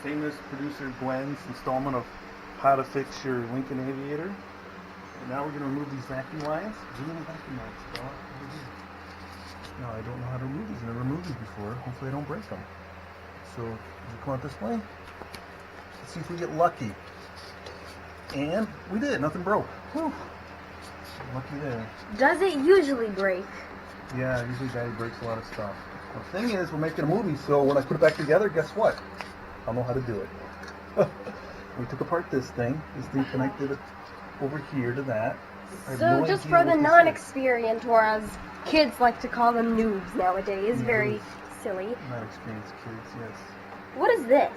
famous producer Gwen's installment of how to fix your Lincoln Aviator. And now we're going to remove these vacuum lines. Little vacuum lines, Bella. Now I don't know how to remove these. I've never removed these before. Hopefully I don't break them. So we come out this way. Let's see if we get lucky. And we did. Nothing broke. Whew. Lucky there. Does it usually break? Yeah, usually Daddy breaks a lot of stuff. The thing is, we're making a movie, so when I put it back together, guess what? I'll know how to do it. We took apart this thing connected over here to that. So just for the non-experienced, or as kids like to call them noobs nowadays, very silly. Not experienced kids, yes. What is this?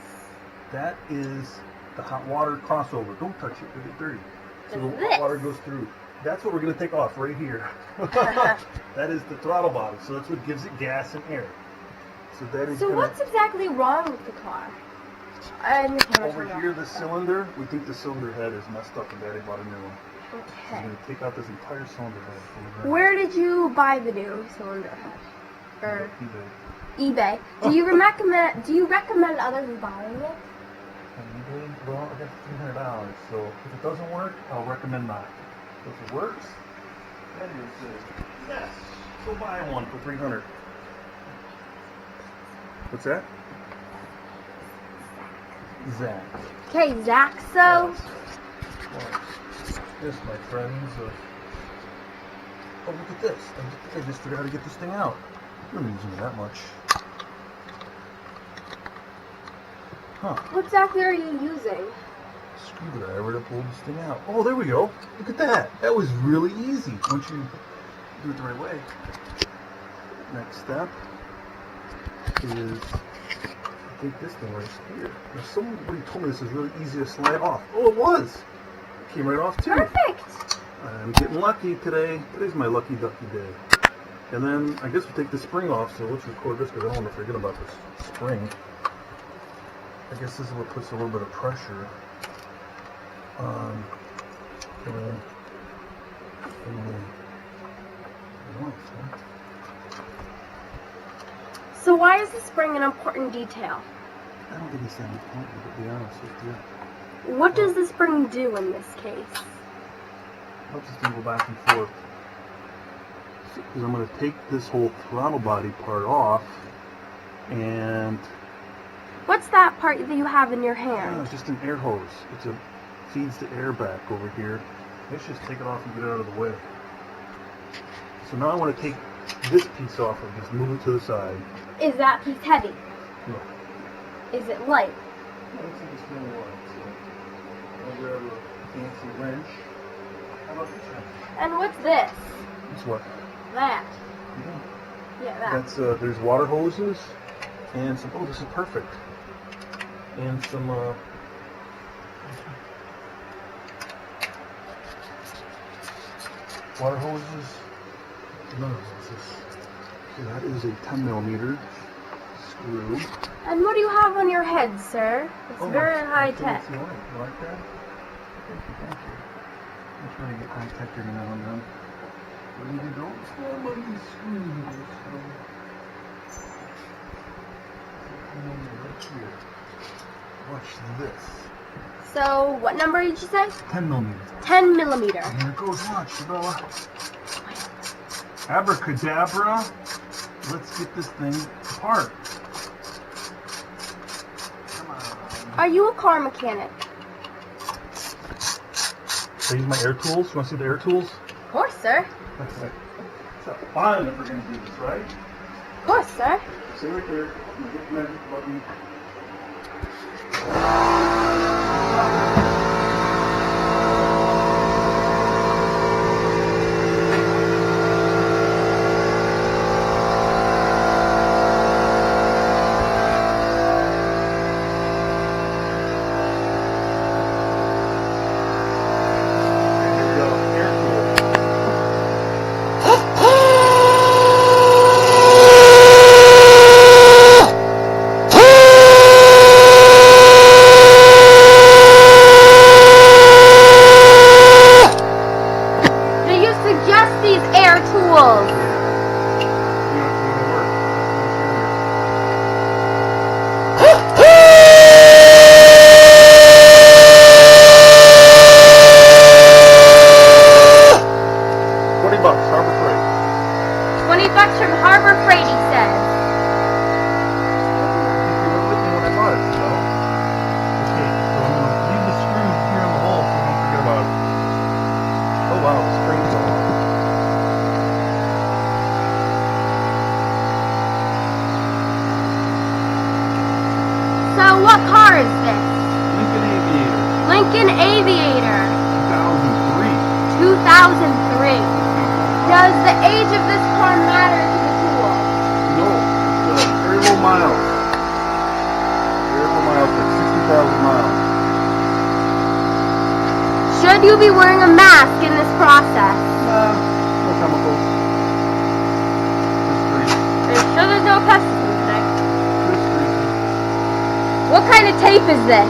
That is the hot water crossover. Don't touch it, it'll get dirty. So the This? hot water goes through. That's what we're going to take off right here. That is the throttle body, so that's what gives it gas and air. So that is. So what's exactly wrong with the car? Over here, the cylinder, we think the cylinder head is messed up and Daddy bought a new one. So Okay. we're going to take out this entire cylinder head. Where did you buy the new cylinder head? Or eBay. eBay. Do you recommend others buying it? On eBay? Well, I got $300, so if it doesn't work, I'll recommend not. If it works, then you say, yes, go buy one for $300. What's that? Zach. Okay, Zach, so Yes, my friends. Oh, look at this. I just figured out how to get this thing out. I'm not using it that much. Huh. what exactly are you using? Screwdriver to pull this thing out. Oh, there we go. Look at that. That was really easy once you do it the right way. Next step is take this thing right here. Now, somebody told me this is really easy to slide off. Oh, it was. It came right off too. Perfect. I'm getting lucky today. Today's my lucky ducky day. And then I guess we'll take the spring off. So let's record this because I don't want to forget about this spring. I guess this is what puts a little bit of pressure on the So why is the spring an important detail? I don't think it's that important, to be honest with you. What does the spring do in this case? Helps this thing go back and forth. Because I'm going to take this whole throttle body part off, and What's that part that you have in your hand? it's just an air hose. It feeds the air back over here. Let's just take it off and get it out of the way. So now I want to take this piece off and just move it to the side. Is that piece heavy? No. Is it light? Looks like it's really light. So I'll grab a fancy wrench. How about this wrench? And what's this? It's what? That. Yeah. Yeah, that. That's there's water hoses and some. Oh, this is perfect. And some water hoses. No, that is a 10mm screw. And what do you have on your head, sir? It's very high tech. You like that? Thank you. I'm trying to get high tech every now and then. But you don't fall on these screws. Right here. Watch this. So, what number did you say? 10mm. 10 millimeter. And here it goes. Watch, Bella. Abracadabra. Let's get this thing apart. Come on. Are you a car mechanic? Should I use my air tools? You want to see the air tools? Of course, sir. It's a fun if we're going to do this, right? Of course, sir. See right there. I'm going to get the magic button. So what car is this? Lincoln Aviator. Lincoln Aviator. 2003. 2003. Does the age of this car matter to the tool? No, it's very low miles. Very low miles, like 60,000 miles. Should you be wearing a mask in this process? Nah, no chemicals. Just grease. Are you sure there's no pesticides in there? Just grease. What kind of tape is this?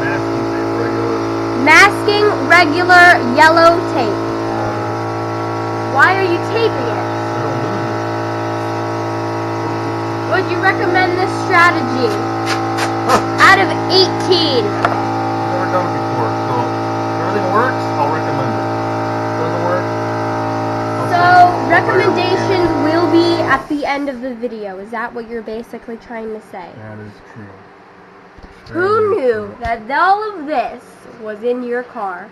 Masking tape, regular. Masking regular yellow tape. Why are you taping it? I don't lose it. Would you recommend this strategy? Out of 18. I've never done it before, so if everything works, I'll recommend it. Doesn't work, I'll So, say, recommendations will be at the end of the video. Is that what you're basically trying to say? That is true. Who knew that all of this was in your car?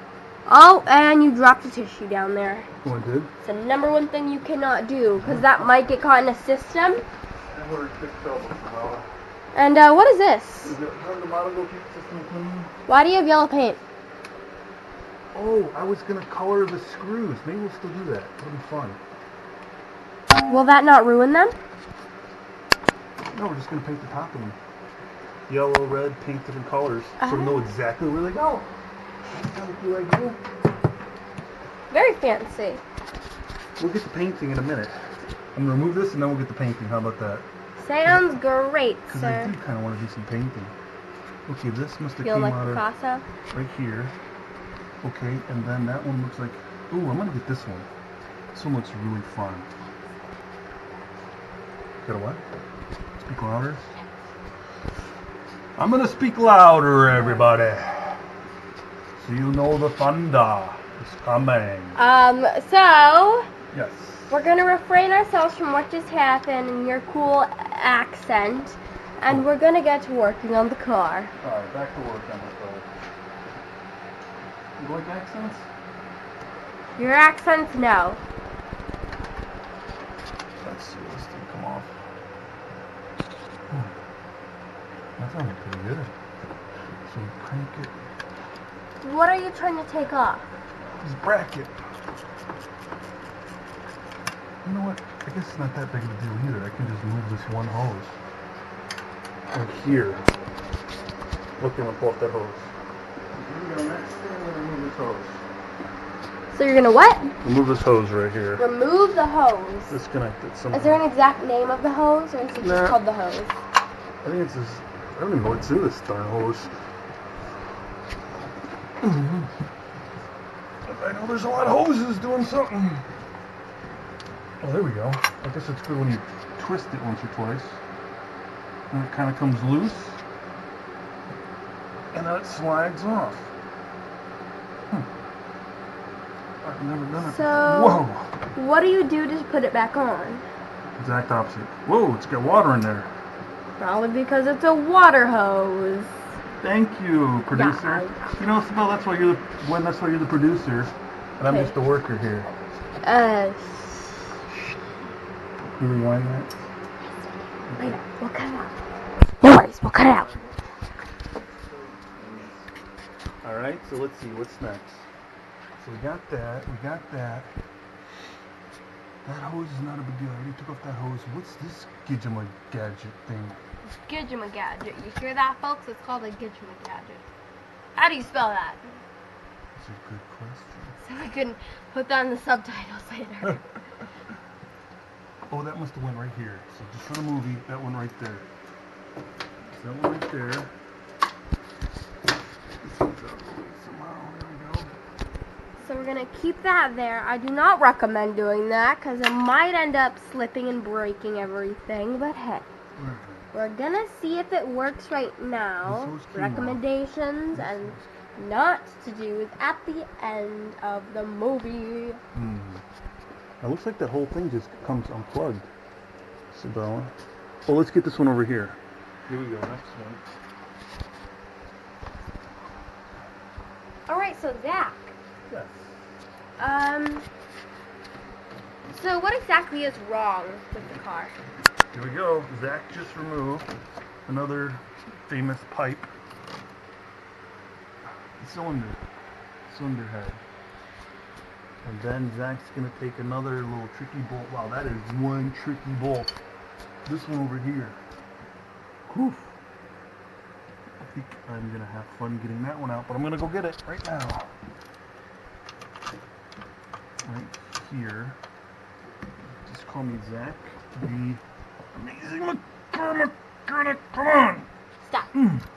Oh, and you dropped a tissue down there. Oh, I did? It's the number one thing you cannot do, because that might get caught in a system. I've already fixed all this now. And what is this? Is it from the model go keep system clean? Why do you have yellow paint? Oh, I was gonna color the screws. Maybe we'll still do that. It'll be fun. Will that not ruin them? No, we're just gonna paint the top of them. Yellow, red, pink, different colors. So we know exactly where they go. How do I do? Very fancy. We'll get the painting in a minute. I'm gonna remove this and then we'll get the painting. How about that? Sounds great, Because I sir. do kind of want to do some painting. Okay, this must have Feel came like out of Picasso? right here. Okay, and then that one looks like... Ooh, I'm gonna get this one. This one looks really fun. Got a what? Speak louder? I'm gonna speak louder, everybody. So you know the thunder is coming. So, Yes. we're gonna refrain ourselves from what just happened in your cool accent, and we're gonna get to working on the car. Alright, back to work on this road. You like accents? Your accents, no. Let's see, this thing come off. That sounded pretty good. So we crank it. What are you trying to take off? This bracket. You know what? I guess it's not that big of a deal either. I can just move this one hose. Like here. Look, I'm gonna pull up that hose. Here we go. Next thing, I'm gonna remove this hose. So you're gonna what? Remove this hose right here. Remove the hose. Disconnect it somehow. Is there an exact name of the hose, or is it Nah. just called the hose? I think it's this. I don't even know what's in this darn hose. I know there's a lot of hoses doing something. Oh, there we go. I guess it's good when you twist it once or twice. And it kind of comes loose. And then it slides off. I've never done it. So, Whoa! what do you do to put it back on? Exact opposite. Whoa, it's got water in there. Probably because it's a water hose. Thank you, producer. Yeah. You know, Isabel, that's why you're the producer, and I'm Okay. just the worker here. You rewind that? Wait, we'll cut it out. No worries, we'll cut it out. All right, so let's see what's next. So we got that. That hose is not a big deal. I already took off that hose. What's this gadget thing? Gidgemagadget. You hear that, folks? It's called a Gidgemagadget. How do you spell that? That's a good question. So I can put that in the subtitles later. Oh, that must have went right here. So just for the movie, that one right there. So that one right there. This one's out of the way somehow. There we go. So we're gonna keep that there. I do not recommend doing that because it might end up slipping and breaking everything. But hey, we're gonna see if it works right now. This was quinoa. Recommendations and not to do is at the end of the movie. It looks like that whole thing just comes unplugged, Sabella. Well, let's get this one over here. Here we go, next one. Alright, so Zach. Yes. So what exactly is wrong with the car? Here we go. Zach just removed another famous pipe. Cylinder head. And then Zach's gonna take another little tricky bolt. Wow, that is one tricky bolt. This one over here. Whew. I think I'm gonna have fun getting that one out, but I'm gonna go get it right now. Right here. Just call me Zach, the amazing mechanic. Come on! Stop.